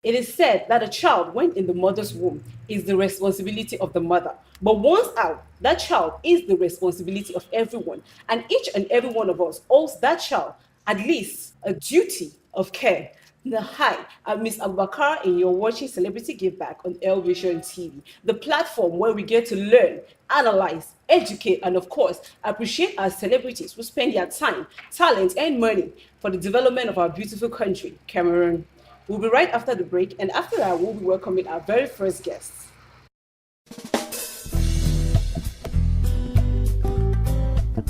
It is said that a child, when in the mother's womb, is the responsibility of the mother. But once out, that child is the responsibility of everyone. And each and every one of us owes that child at least a duty of care. Now, hi, I'm Miss Abubakar, and you're watching Celebrity Give Back on El Vision TV, the platform where we get to learn, analyze, educate, and of course, appreciate our celebrities who spend their time, talent, and money for the development of our beautiful country, Cameroon. We'll be right after the break, and after that, we'll be welcoming our very first guests.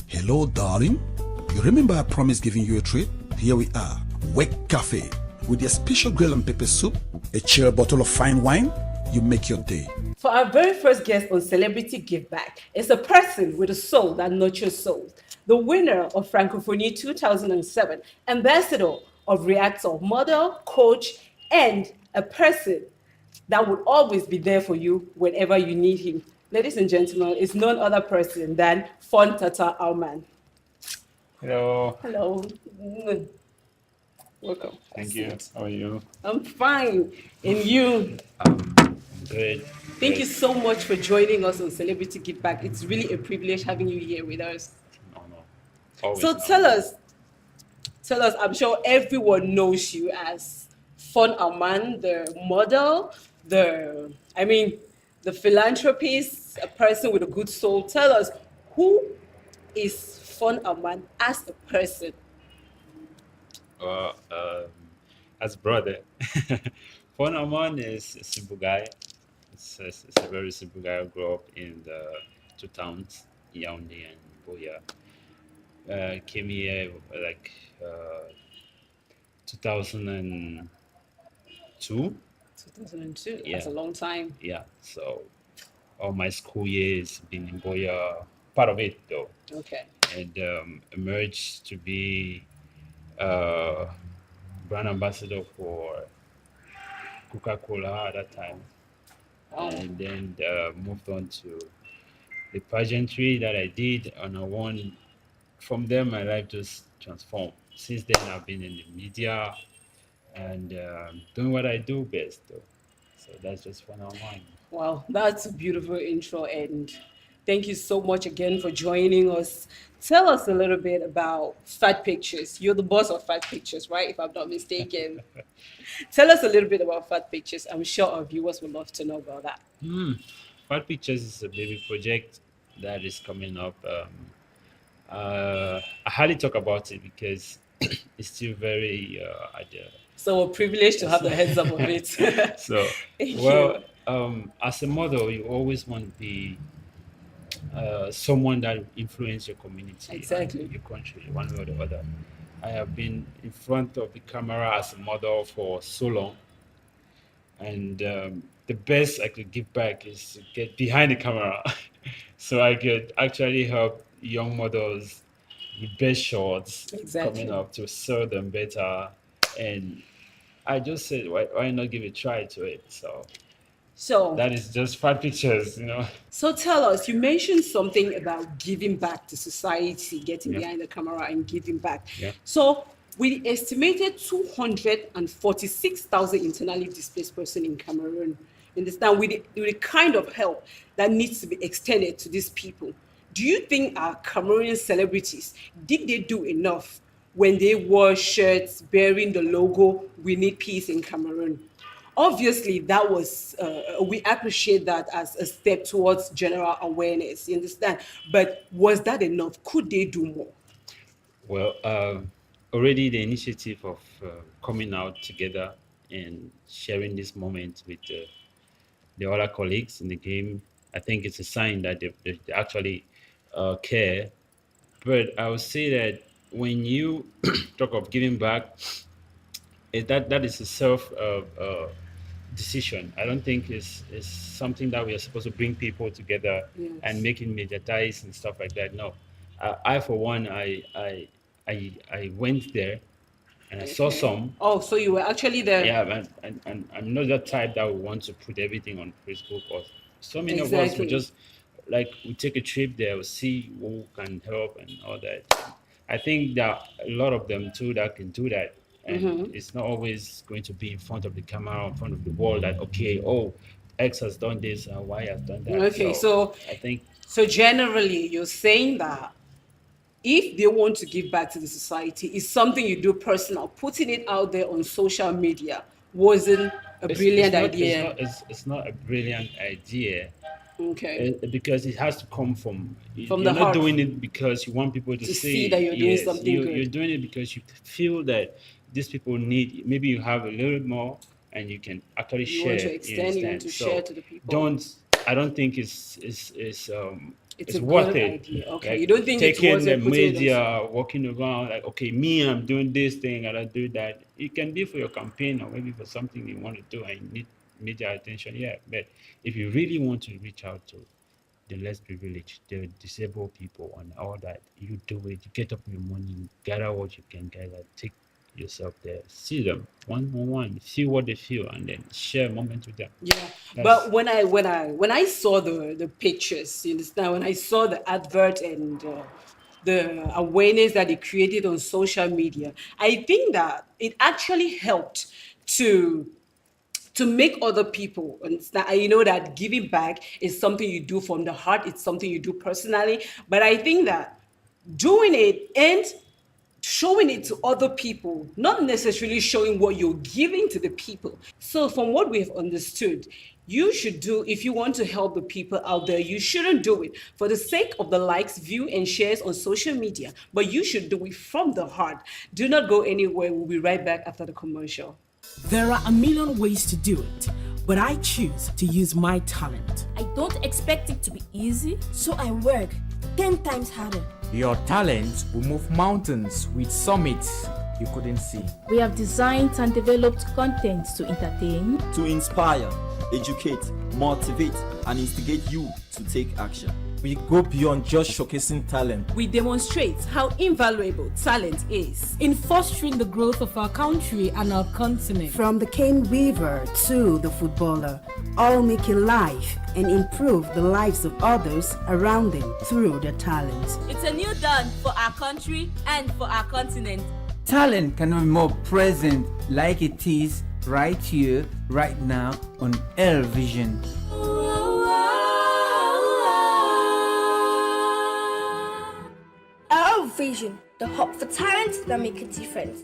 Hello, darling. You remember I promised giving you a treat? Here we are, Wake Cafe, with their special grill and pepper soup, a chill bottle of fine wine. You make your day. For our very first guest on Celebrity Give Back is a person with a soul that nurtures souls, the winner of Francophonie 2007, ambassador of Reactor, model, coach, and a person that would always be there for you whenever you need him. Ladies and gentlemen, it's none other person than Fon Tata Alman. Hello. Hello. Welcome. Thank you. How are you? I'm fine. And you? Good. Thank you so much for joining us on Celebrity Give Back. It's really a privilege having you here with us. No. Always. So tell us, I'm sure everyone knows you as Fon Aman, the model, the philanthropist, a person with a good soul. Tell us, who is Fon Aman as a person? Well, as brother, Fon Aman is a simple guy. It's a very simple guy. I grew up in the two towns, Yaoundé and Boya. Came here like 2002. 2002. Yeah. That's a long time. Yeah. So all my school years been in Boya. Part of it though. Okay. And emerged to be brand ambassador for Coca-Cola at that time, and then moved on to the pageantry that I did, and I won. From there, my life just transformed. Since then, I've been in the media and doing what I do best, though. So that's just one on one. Wow, that's a beautiful intro, and thank you so much again for joining us. Tell us a little bit about Fat Pictures. You're the boss of Fat Pictures, right? If I'm not mistaken. Tell us a little bit about Fat Pictures. I'm sure our viewers would love to know about that. Fat Pictures is a baby project that is coming up. I hardly talk about it because it's still very at the So we're privileged to have the heads up of it. so Thank well you. as a model you always want to be someone that will influence your community Exactly. and your country one way or the other. I have been in front of the camera as a model for so long, and the best I could give back is to get behind the camera so I could actually help young models with best shots Exactly. coming up to serve them better. And I just said, why not give a try to it? So So that is just Fat Pictures. So tell us, you mentioned something about giving back to society, getting Yeah. behind the camera and giving back. Yeah. So we estimated 246,000 internally displaced person in Cameroon. Understand, with the kind of help that needs to be extended to these people. Do you think our Cameroonian celebrities, did they do enough when they wore shirts bearing the logo, "We Need Peace in Cameroon"? Obviously that was we appreciate that as a step towards general awareness, you understand, but was that enough? Could they do more? Well, already the initiative of coming out together and sharing this moment with the other colleagues in the game, I think it's a sign that they actually care. But I would say that when you talk of giving back, that is a self decision. I don't think it's something that we are supposed to bring people together and Yes. making mediatize and stuff like that. No, I for one, I went there and I saw Okay. some. Oh, so you were actually there. Yeah, and I'm not that type that would want to put everything on Facebook. Or so many of us would Exactly. just like we take a trip there, we see who can help and all that. I think that a lot of them too that can do that, and it's not always going to be in front of the camera, in front of the world. That okay, oh, X has done this, and Y has done that. Okay, So so I think generally you're saying that if they want to give back to the society, it's something you do personal. Putting it out there on social media wasn't a it's brilliant not it's idea. not it's not a brilliant idea, Okay. because it has to come from From you're the not heart doing it because you want people to to say see that you're doing yes. something You're good. doing it because you feel that these people need, maybe you have a little more and you can actually You want to share, you extend, you want understand? to share So to the people. don't, I don't think It's a it's worth good it. idea. Okay. You Like don't think it's taking worth the it putting it on. media, walking around like, okay, me, I'm doing this thing and I do that. It can be for your campaign or maybe for something you want to do and you need media attention. Yeah, but if you really want to reach out to the less privileged, the disabled people, and all that, you do it. You get up in the morning, gather what you can gather, take yourself there, see them one on one, see what they feel, and then share a moment with them. Yeah, but That's when I saw the pictures, you understand, when I saw the advert and the awareness that it created on social media, I think that it actually helped to make other people understand. You know that giving back is something you do from the heart. It's something you do personally. But I think that doing it and showing it to other people, not necessarily showing what you're giving to the people. So, from what we've understood, you should do, if you want to help the people out there, you shouldn't do it for the sake of the likes, view, and shares on social media, but you should do it from the heart. Do not go anywhere. We'll be right back after the commercial. There are a million ways to do it, but I choose to use my talent. I don't expect it to be easy, so I work 10 times harder. Your talent will move mountains with summits you couldn't see. We have designed and developed content to entertain, to inspire, educate, motivate, and instigate you to take action. We go beyond just showcasing talent. We demonstrate how invaluable talent is In fostering the growth of our country and our continent. From the cane weaver to the footballer, all making life and improve the lives of others around them through their talents. It's a new dawn for our country and for our continent. Talent cannot be more present like it is right here, right now on Air Vision. our vision, the hub for talent that make a difference.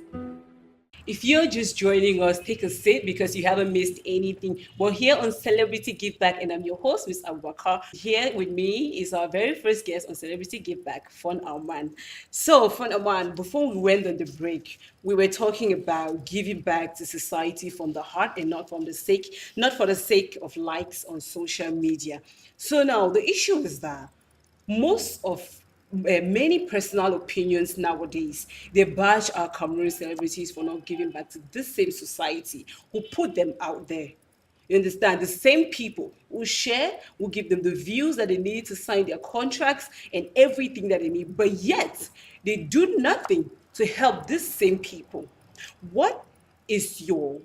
If you're just joining us, take a seat because you haven't missed anything. We're here on Celebrity Give Back, and I'm your host, Ms. Abubakar. Here with me is our very first guest on Celebrity Give Back, Fun Alman. So, Fun Alman, before we went on the break, we were talking about giving back to society from the heart and not for the sake of likes on social media. So now the issue is that most of many personal opinions nowadays, they bash our Cameroon celebrities for not giving back to this same society who put them out there. You understand? The same people who share, who give them the views that they need to sign their contracts and everything that they need, but yet they do nothing to help these same people. What is your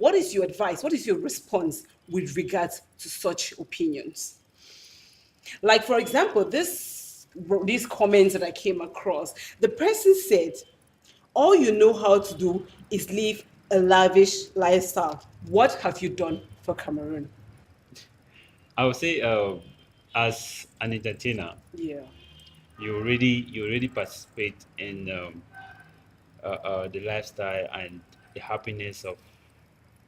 advice? What is your response with regards to such opinions? Like, for example, these comments that I came across, the person said, all you know how to do is live a lavish lifestyle. What have you done for Cameroon? I would say, as an entertainer, Yeah. you already participate in the lifestyle and the happiness of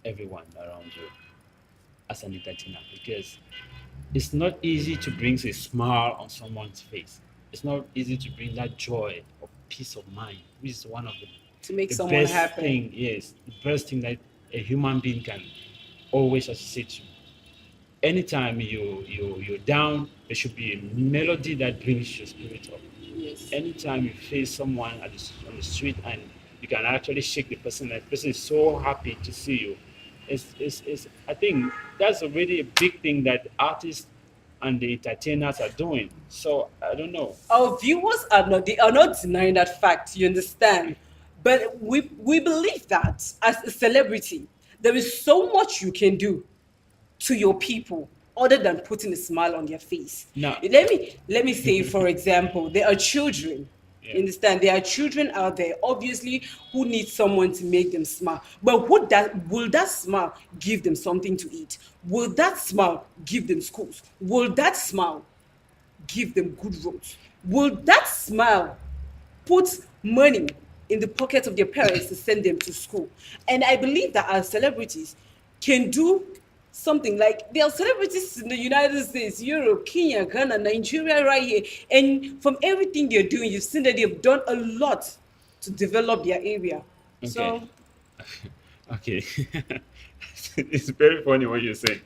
everyone around you as an entertainer, because it's not easy to bring a smile on someone's face. It's not easy to bring that joy of peace of mind, which is one of To make the someone best happy. thing. Yes, the best thing that a human being can always associate to. Anytime you're down, there should be a melody that brings your spirit up. Yes. Anytime you face someone on the street and you can actually shake the person, that person is so happy to see you. It's I think that's already a big thing that artists and the entertainers are doing. So I don't know. Our viewers are not denying that fact, you understand? But we believe that as a celebrity, there is so much you can do to your people other than putting a smile on their face. No. Let me say, for example, there are children You understand? There are children out there, obviously, who need someone to make them smile. But will that smile give them something to eat? Will that smile give them schools? Will that smile give them good roads? Will that smile put money in the pockets of their parents to send them to school? And I believe that our celebrities can do something. Like, there are celebrities in the United States, Europe, Kenya, Ghana, Nigeria, right here. And from everything they're doing, you've seen that they've done a lot to develop their area. Okay. So, Okay. It's very funny what you're saying.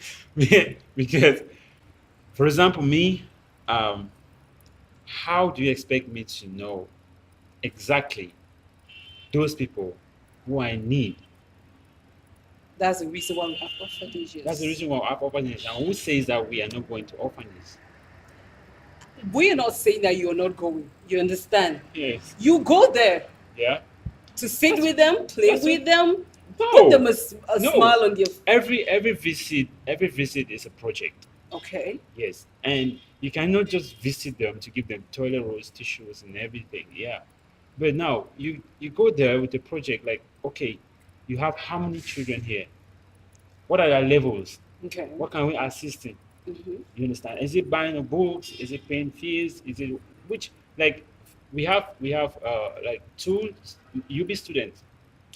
Because, for example, me, um, how do you expect me to know exactly those people who I need? that's the reason why we have orphanages. That's the reason why I have orphanages. And who says that we are not going to orphanages? We're not saying that you're not going. You understand? Yes. You go there Yeah. to sit with them, play that's with what- them, No. put them a No. smile on their. Every visit is a project. Okay. Yes. And you cannot just visit them to give them toilet rolls, tissues, and everything. Yeah. But now you go there with a project like, okay, you have how many children here? What are their levels? Okay. What can we assist in? Mm-hmm. You understand? Is it buying the books? Is it paying fees? Is it which like we have like two UB students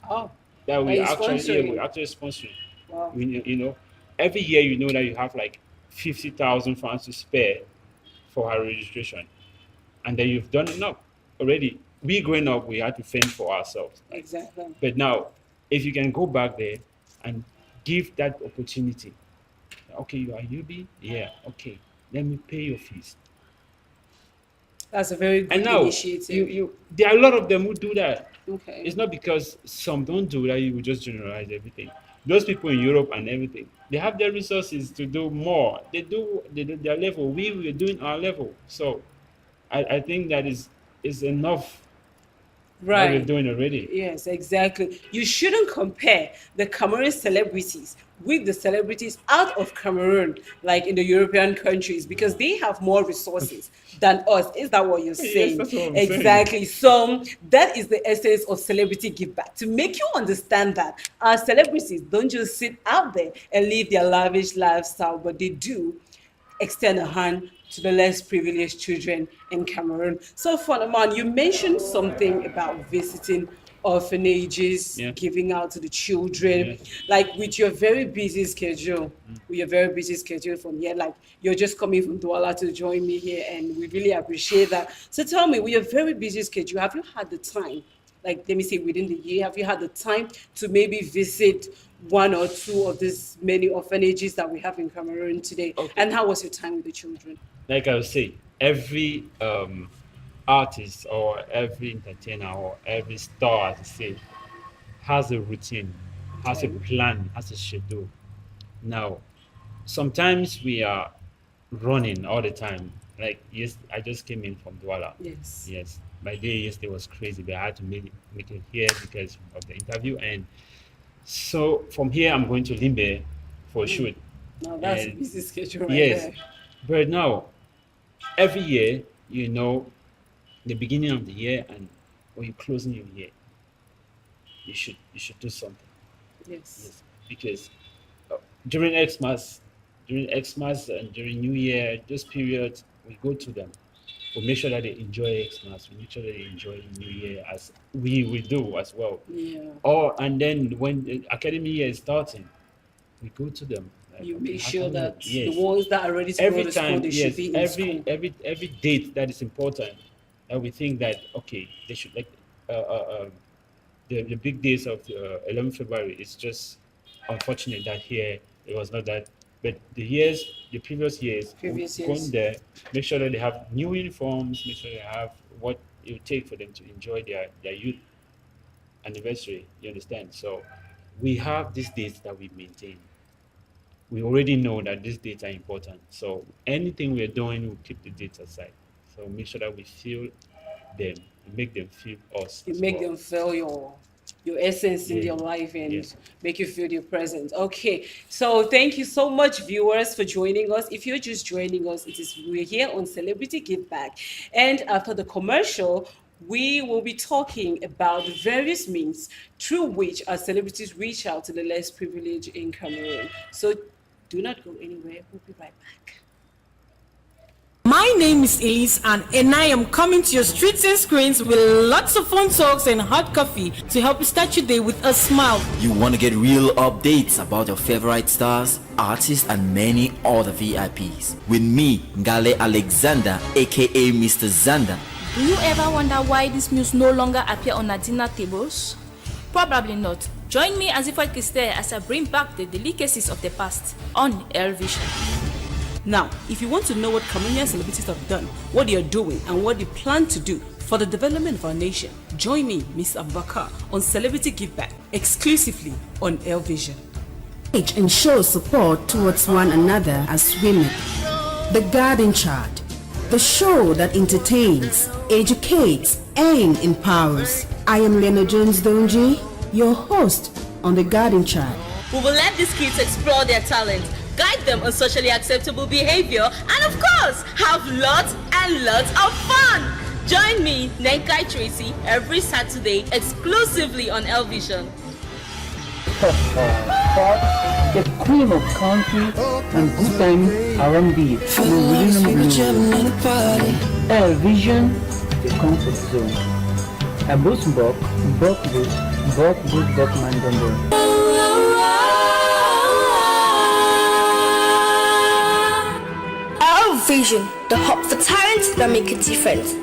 Oh. that we Are you actually sponsoring? we're actually sponsoring. Wow. You know, every year you know that you have like 50,000 funds to spare for her registration, and then you've done enough already. We growing up, we had to fend for ourselves. Exactly. But now, if you can go back there and give that opportunity, okay, you are UB, yeah, okay, let me pay your fees. That's a very good And now, initiative. you there are a lot of them who do that. Okay. It's not because some don't do that, you will just generalize everything. Those people in Europe and everything, they have their resources to do more. They do their level. We were doing our level. So I think that is enough what we're Right. doing already. Yes, exactly. You shouldn't compare the Cameroon celebrities with the celebrities out of Cameroon, like in the European countries, because they have more resources than us. Is that what you're Yes, saying? that's what I'm saying. Exactly. So that is the essence of celebrity give back. To make you understand that our celebrities don't just sit out there and live their lavish lifestyle, but they do extend a hand to the less privileged children in Cameroon. So, Fonaman, you mentioned something about visiting orphanages, Yeah. giving out to the children. Yeah. Like, with your very busy schedule, with your very busy schedule from here, like you're just coming from Douala to join me here, and we really appreciate that. So, tell me, with your very busy schedule, have you had the time? Like, let me say, within the year, have you had the time to maybe visit one or two of these many orphanages that we have in Cameroon today? Okay. And how was your time with the children? Like I would say, every artist or every entertainer or every star, as I say, has a routine, has a Okay. plan, has a schedule. Now, sometimes we are running all the time. Like yes, I just came in from Douala. Yes. Yes, my day yesterday was crazy, but I had to make it here because of the interview. And so from here, I'm going to Limbe for a shoot. Now that's a And busy schedule right yes, there. but now every year, the beginning of the year and when you're closing your year, you should do something. Yes. Yes, because uh, during Xmas and during New Year, those periods we go to them. We make sure that they enjoy Xmas. We make sure that they enjoy New Year as we will do as well. Yeah. And then when the academy year is starting, we go to them. Like, You okay, make how sure can we that help? Yes. the ones that are ready to go Every to school, time, they yes, should be in every school. every date that is important, that we think that okay, they should like the big days of 11 February. It's just unfortunate that here it was not that. But the previous years, Previous go in years. there, make sure that they have new uniforms, make sure they have what it would take for them to enjoy their youth anniversary. You understand? So we have these dates that we maintain. We already know that these dates are important. So anything we're doing, we'll keep the dates aside. So make sure that we feel them, we make them feel us You as make well. them feel your essence in Yeah. their life and Yeah. make you feel your presence. Okay, so thank you so much, viewers, for joining us. If you're just joining us, we're here on Celebrity Give Back, and after the commercial, we will be talking about the various means through which our celebrities reach out to the less privileged in Cameroon. So do not go anywhere. We'll be right back. My name is Elise and I am coming to your streets and screens with lots of fun talks and hot coffee to help you start your day with a smile. You want to get real updates about your favorite stars, artists, and many other VIPs. With me, Ngale Alexander, aka Mr. Zander. Do you ever wonder why these meals no longer appear on our dinner tables? Probably not. Join me as if I stare as I bring back the delicacies of the past on Air Vision. Now, if you want to know what Cameroonian celebrities have done, what they are doing, and what they plan to do for the development of our nation, join me, Miss Abubakar, on Celebrity Give Back, exclusively on Air Vision. And show support towards one another as women. The Garden Chart, the show that entertains, educates, and empowers. I am Lena Jones Donji, your host on The Garden Chart. We will let these kids explore their talent, guide them on socially acceptable behavior, and of course, have lots and lots of fun. Join me, Nenkai Tracy, every Saturday exclusively on Elvision. The queen of country and good time R&B, Norwegian blues. Air Vision, the comfort zone. A bus bok, bok man. Our Vision, the hub for talent that make a difference.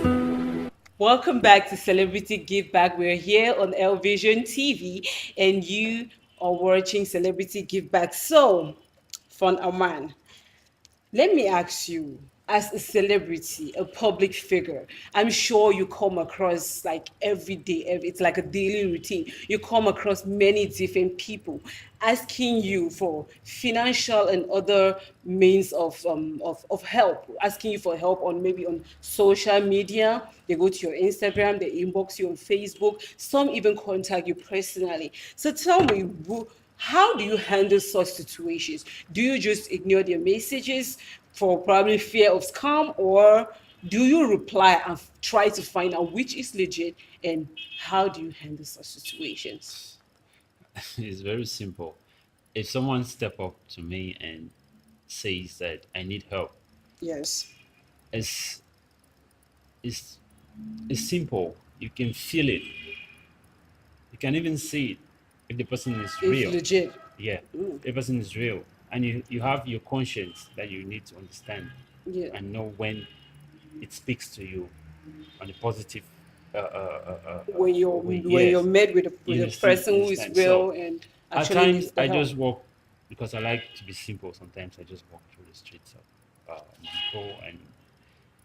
Welcome back to Celebrity Give Back. We're here on El Vision TV and you are watching Celebrity Give Back. So, Fun Aman, let me ask you, as a celebrity, a public figure, I'm sure you come across like every day, it's like a daily routine. You come across many different people asking you for financial and other means of help, asking you for help on maybe on social media. They go to your Instagram, they inbox you on Facebook. Some even contact you personally. So tell me, how do you handle such situations? Do you just ignore their messages for probably fear of scam, or do you reply and try to find out which is legit, and how do you handle such situations? It's very simple. If someone step up to me and says that I need help, Yes. it's it's it's simple. You can feel it. You can even see it if the person is It's real. legit. Yeah, the person is real, and you have your conscience that you need to understand Yeah. and know when it speaks to you on a positive When you're way. when you're Yes, met with you a understand. person who is Understand. real So and at actually needs times the I help. just walk because I like to be simple. Sometimes I just walk through the streets of Mero, and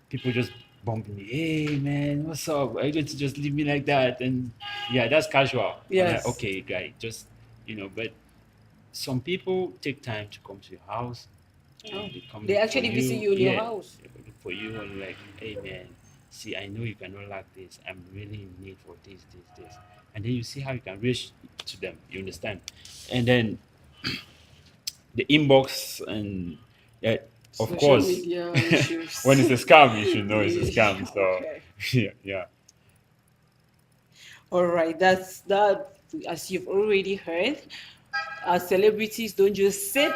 people just bump me. Hey man, what's up? Are you going to just leave me like that? And yeah, that's casual. I'm like, Yes. okay, guy, just but some people take time to come to your house Oh, and they come they look for actually visit you. you in your Yeah, house. they look for you and like, hey man, see, I know you cannot lack this. I'm really in need for this. And then you see how you can reach to them. You understand? And then the inbox and of Social course, media issues. when it's a scam, you should know it's a Yeah, scam. So okay. yeah. All right, that's that. As you've already heard, our celebrities don't just sit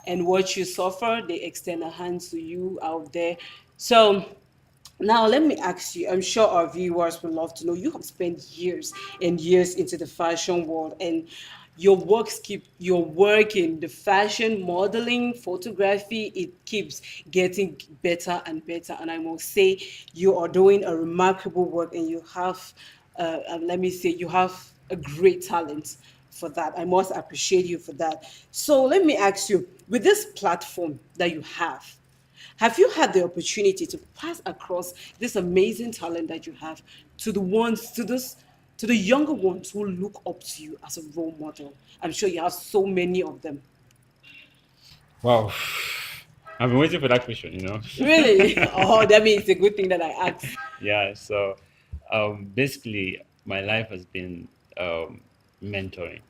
and watch you suffer; they extend a hand to you out there. So now let me ask you. I'm sure our viewers would love to know. You have spent years and years into the fashion world, and your work in the fashion modeling photography, it keeps getting better and better, and I must say you are doing a remarkable work, and you have let me say you have a great talent for that. I must appreciate you for that. So let me ask you, with this platform that you have you had the opportunity to pass across this amazing talent that you have to to the younger ones who look up to you as a role model? I'm sure you have so many of them. Wow. I've been waiting for that question. Really? Oh, that means it's a good thing that I asked. Yeah. So basically, my life has been mentoring,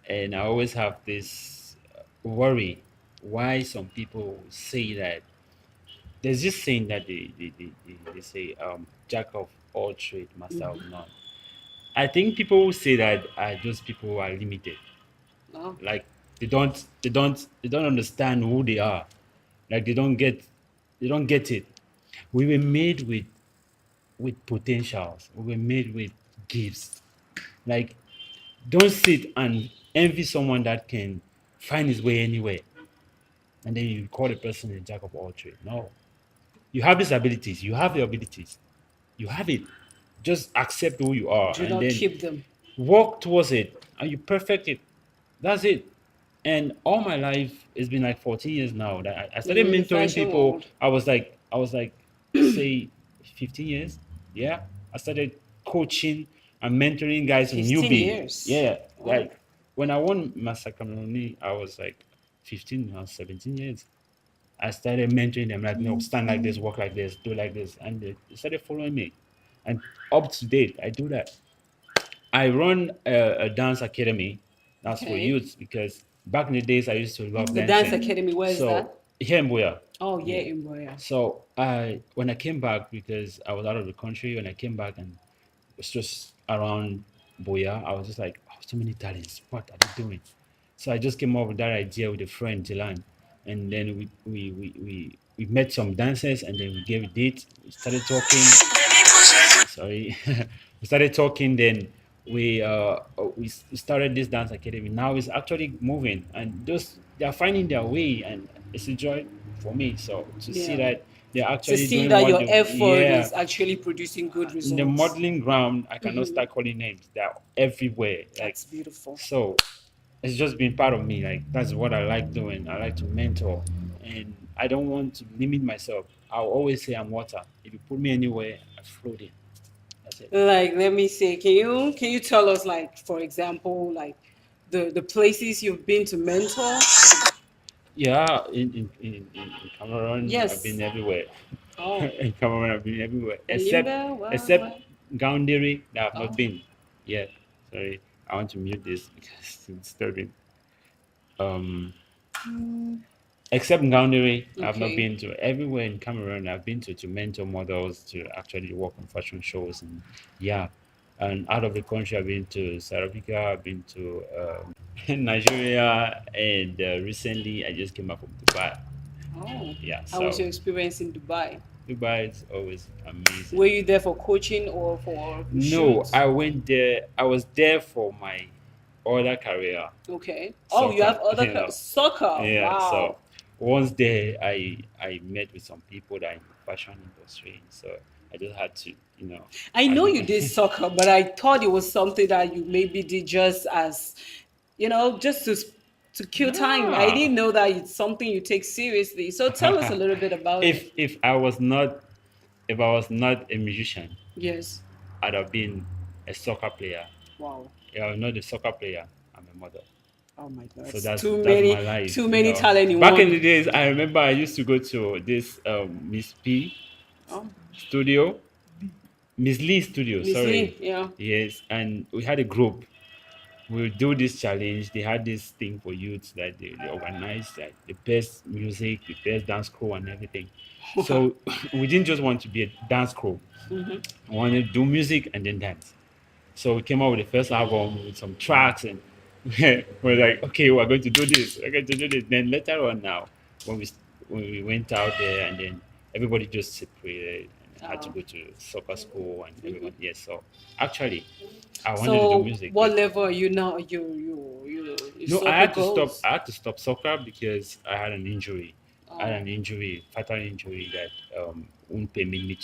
and I always have this worry why some people say that there's this saying that they say jack of all trade, master of none. I think people who say that are just people who are limited. Oh. Like they don't understand who they are. Like they don't get it. We were made with potentials. We were made with gifts. Like don't sit and envy someone that can find his way anywhere, and then you call the person a jack of all trades. No, you have these abilities. You have the abilities. You have it. Just accept who you are, Do and not then keep them. work towards it, and you perfect it. That's it. And all my life, it's been like 14 years now that I started You're in the mentoring fashion people. world. I was like, say 15 years. Yeah. I started coaching and mentoring guys in 15 newbie. years. Yeah. Oh. Like when I won Master Camerooni, I was like 15 now, 17 years. I started mentoring them like, no, stand like this, walk like this, do like this. And they started following me. And up to date, I do that. I run a dance academy. That's for Okay. youth because back in the days I used to love The dance dancing. academy, where is So that? here in Boya. Oh, yeah, Yeah. in Royal. So I when I came back because I was out of the country, when I came back and was just around Boya, I was just like, oh, so many talents. What are they doing? So I just came up with that idea with a friend, Jilan. And then we met some dancers and then we gave a date. We started talking. Sorry. We started talking, then we started this dance academy. Now it's actually moving and those they are finding their way and it's a joy for me. So to see Yeah. that they're To actually see doing that what your they effort yeah is actually producing good in the results. modeling ground, I cannot start calling names. They're everywhere. Like That's beautiful. so, it's just been part of me. Like that's what I like doing. I like to mentor, and I don't want to limit myself. I'll always say I'm water. If you put me anywhere, I float in. That's it. Like, let me say, can you tell us, like, for example, like the places you've been to mentor? Yeah, in Cameroon, I've been Yes. everywhere. Oh, In Cameroon, I've been everywhere except Elimba, except what? Gaundiri that I've not Oh, been yet. Sorry, I want to mute this because it's disturbing. Um, Except Ngaoundere, I've not okay. been to everywhere in Cameroon. I've been to mentor models to actually work on fashion shows and yeah. And out of the country, I've been to South Africa, I've been to Nigeria, and recently I just came back from Dubai. Oh, Yeah, how was so your experience in Dubai? Dubai is always amazing. Were you there for coaching or for No, shoots? I went there. I was there for my other career, Okay. Oh, you soccer. have other soccer. Yeah. So Wow. once there, I met with some people that are in the fashion industry. So I just had to, I I know think you did soccer, but I thought it was something that you maybe did just as, just to kill time. I nah. didn't know that it's something you take seriously. So tell us a little bit about it. If I was not a musician, Yes. I'd have been a soccer player. Wow. If I'm not a soccer player, I'm a model. Oh my God. So It's that's too that's my many, life. too many talent in Back in one. the days, I remember I used to go to this Miss P Oh, studio, Miss Lee studio. Miss Sorry, Lee, yeah. yes, and we had a group. We would do this challenge. They had this thing for youths that they organized, like the best music, the best dance crew, and everything. So we didn't just want to be a dance crew. We wanted to do music and then dance. So we came out with the first album with some tracks, and we're like, okay, we're going to do this. We're going to do this. Then later on, now when we went out there, and then everybody just separated and had to Oh. go to soccer school, and everyone. Yes, so actually, I wanted to do So music, what but level are you now? Your no, I soccer had to stop. goals? I had to stop soccer because I had an injury. I had Oh, an injury, fatal injury that won't permit me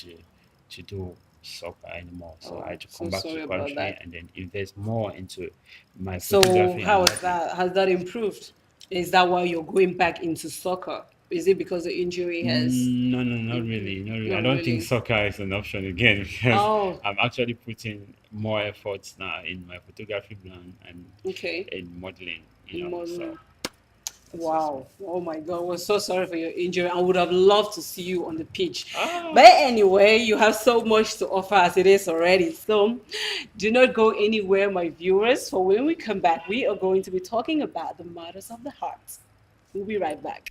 to do soccer anymore. So I oh, had to come so back to the sorry about country that. and then invest more into my So photography and how is modeling. that? Has that improved? Is that why you're going back into soccer? Is it because the injury has No, no, not improved? really, not really. I Not don't think really. soccer is an option again because Oh, I'm actually putting more efforts now in my photography plan and okay. in modeling. So Modeling. that's just Wow. me. Oh my God. We're so sorry for your injury. I would have loved to see you on the pitch. Ah. But anyway, you have so much to offer as it is already. So do not go anywhere, my viewers. For when we come back, we are going to be talking about the matters of the heart. We'll be right back.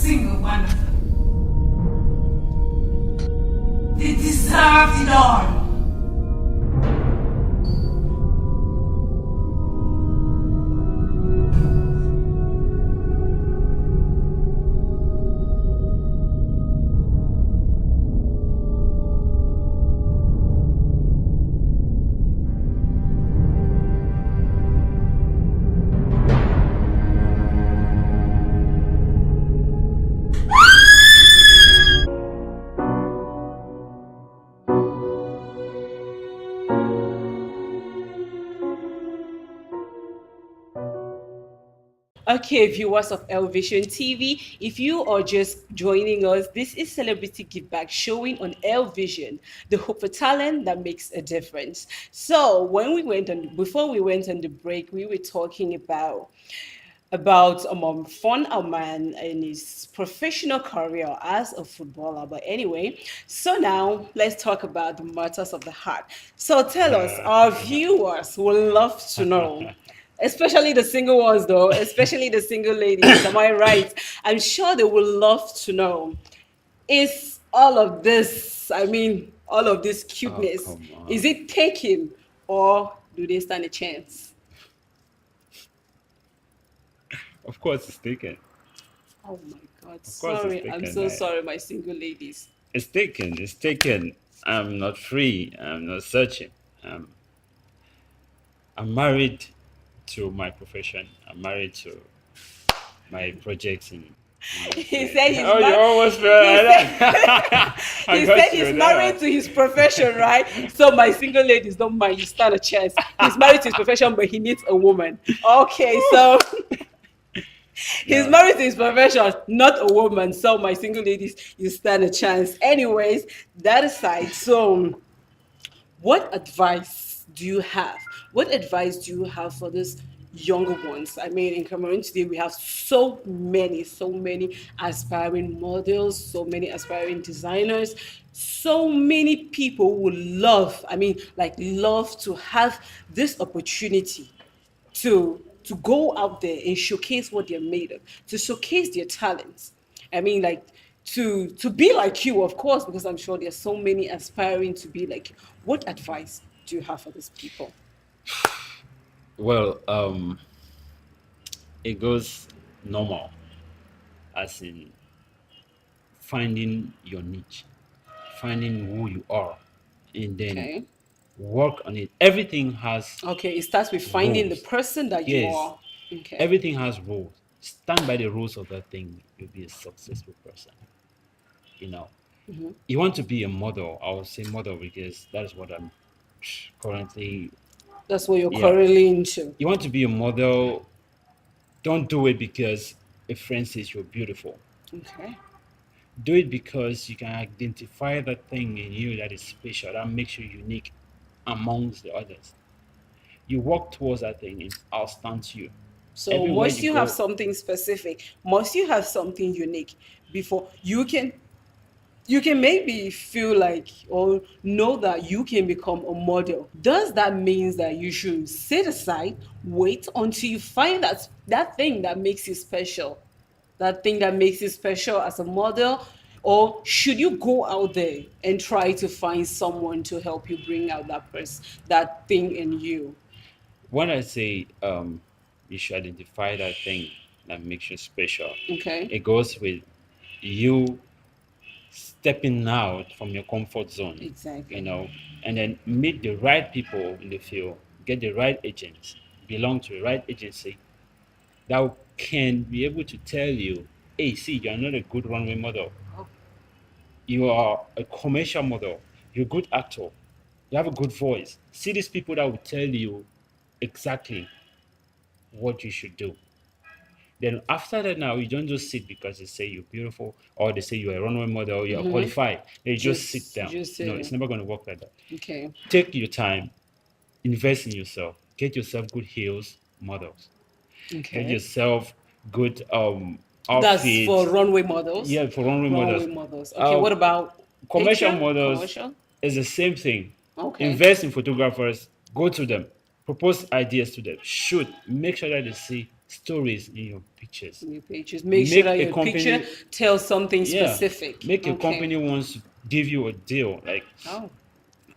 single one of them. They deserved it all. Okay, viewers of Elvision TV, if you are just joining us, this is Celebrity Give Back showing on Elvision, the hope for talent that makes a difference. So before we went on the break, we were talking about Fon Alman and his professional career as a footballer. But anyway, so now let's talk about the matters of the heart. So tell us, our viewers will love to know, especially the single ones, though, especially the single ladies. Am I right? I'm sure they will love to know. Is all of this, all of this Oh, cuteness, come is on. it taken or do they stand a chance? Of course, it's taken. Oh my God, Of course, it's sorry. I'm taken. so sorry, my single ladies. It's taken. It's taken. I'm not free. I'm not searching. Um, I'm married to my profession. I'm married to my projects in this He way. said he's Oh, you married. almost feel He like said that. I he got said you he's there. married to his profession, right? So my single ladies don't mind. You stand a chance. He's married to his profession, but he needs a woman. Okay, so he's No. married to his profession, not a woman. So my single ladies, you stand a chance. Anyways, that aside, so what advice do you have? What advice do you have for these younger ones? I mean, in Cameroon today, we have so many aspiring models, so many aspiring designers, so many people would love, love to have this opportunity to go out there and showcase what they're made of, to showcase their talents. I mean, like to be like you, of course, because I'm sure there's so many aspiring to be like you. What advice do you have for these people? Well, it goes normal, as in finding your niche, finding who you are, and then Okay. work on it. Everything has Okay, it starts with finding the rules. person that you Yes, are. Okay. everything has rules. Stand by the rules of that thing, you'll be a successful person. You know, you want to be a model. I will say model because that is what I'm currently. That's what you're Yeah, currently into. you want to be a model. Don't do it because a friend says you're beautiful. Okay. Do it because you can identify that thing in you that is special, that makes you unique amongst the others. You work towards that thing, it outstands you. So Everywhere must you you have go, something specific? Must you have something unique before you can maybe feel like or know that you can become a model? Does that mean that you should sit aside, wait until you find that thing that makes you special, that thing that makes you special as a model? Or should you go out there and try to find someone to help you bring out that thing in you? when I say you should identify that thing that makes you special, Okay. it goes with you stepping out from your comfort zone, you Exactly. know, and then meet the right people in the field, get the right agents, belong to the right agency that can be able to tell you, hey, see, you're not a good runway model. You are a commercial model. You're a good actor. You have a good voice. See these people that will tell you exactly what you should do. Then after that, now you don't just sit because they say you're beautiful or they say you're a runway model, you're qualified. You just sit down. Just No, it's never going to work like that. okay. Take your time, invest in yourself, get yourself good heels models, get Okay. yourself good That's for outfits. runway models. Yeah, for runway Runway models. models. Okay, Uh, what about Commercial picture? models Commercial? is the same thing. Okay. Invest in photographers, go to them, propose ideas to them, shoot, make sure that they see stories in your pictures. New pages. Make sure Make that a your picture company, tells something yeah, specific. make a Okay. company wants to give you a deal. Like, Oh.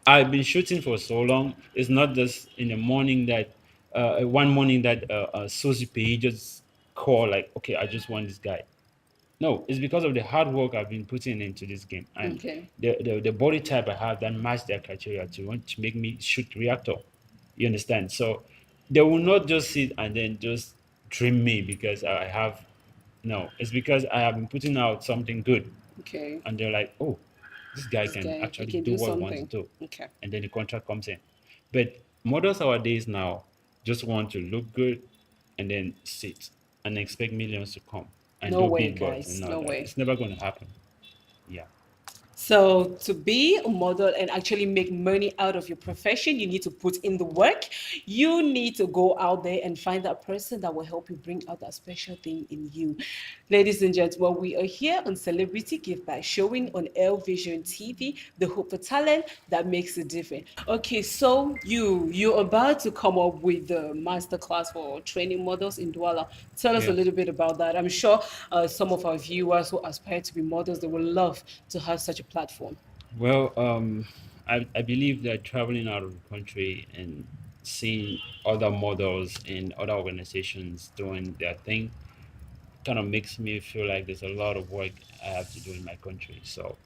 I've been shooting for so long. It's not just in the morning that one morning that Susie P just call like, okay, I just want this guy. No, it's because of the hard work I've been putting into this game and Okay. the body type I have that match their criteria to want to make me shoot reactor. You understand? So they will not just sit and then just dream me because I have no. It's because I have been putting out something good, Okay. and they're like, oh, this guy This can guy, he actually can do do what he wants to something. do, Okay. and then the contract comes in. But models nowadays now just want to look good and then sit and expect millions to come and No do way, big bucks and guys. all No that. way. It's never going to happen. Yeah. So, to be a model and actually make money out of your profession, you need to put in the work. You need to go out there and find that person that will help you bring out that special thing in you. Ladies and gentlemen, we are here on Celebrity Give Back, showing on L Vision TV, the hope for talent that makes a difference. Okay, so you're about to come up with the masterclass for training models in Douala. Tell us a Yeah. little bit about that. I'm sure some of our viewers who aspire to be models, they would love to have such a platform. Well, I believe that traveling out of the country and seeing other models in other organizations doing their thing kind of makes me feel like there's a lot of work I have to do in my country. So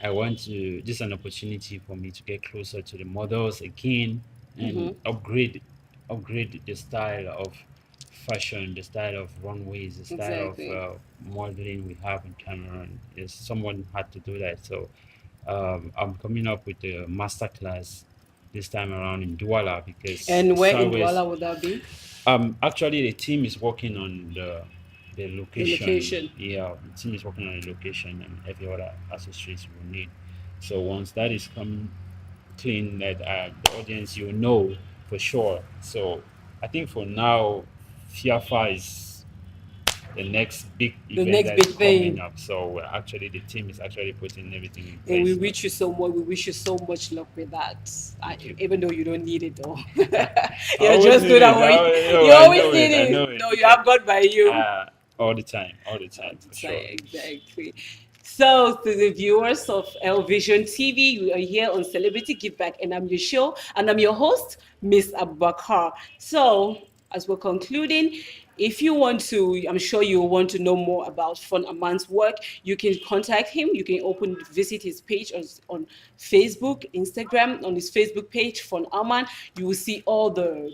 I want to, this is an opportunity for me to get closer to the models again and upgrade the style of fashion, the style of runways, the style of Exactly. modeling we have in Cameroon. Is someone had to do that. So I'm coming up with a master class this time around in Douala because And where in Southwest. Douala would that be? Actually, the team is working on the The location. location. Yeah, the team is working on the location and every other accessories we need. So once that is come clean, that the audience you know for sure. So I think for now, FIAFA is the next big The event next that is big coming thing. up. So actually, the team is actually putting everything in And we place. So wish you so much. We wish you so much luck with that. thank you. Even though you don't need it, though. I You're always just need good at it. what you I always know need it. I it. know it No, you because have God by you. all the time, for sure. Exactly. So, to the viewers of El Vision TV, we are here on Celebrity Give Back, and I'm your show, and I'm your host, Miss Abubakar. So, as we're concluding, if you want to, I'm sure you want to know more about Fun Aman's work, you can contact him. You can visit his page on Facebook, Instagram, on his Facebook page, Fun Aman. You will see all the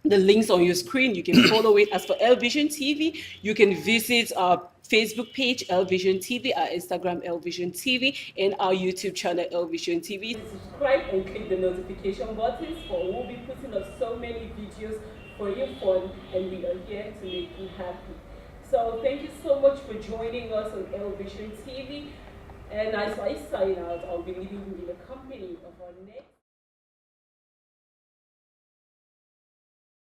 links on your screen. You can follow it. As for El Vision TV, you can visit our Facebook page, El Vision TV, our Instagram, El Vision TV, and our YouTube channel, El Vision TV. Subscribe and click the notification buttons, for we'll be putting up so many videos for your fun, and we are here to make you happy. So thank you so much for joining us on El Vision TV. And as I sign out, I'll be leaving you in the company of our next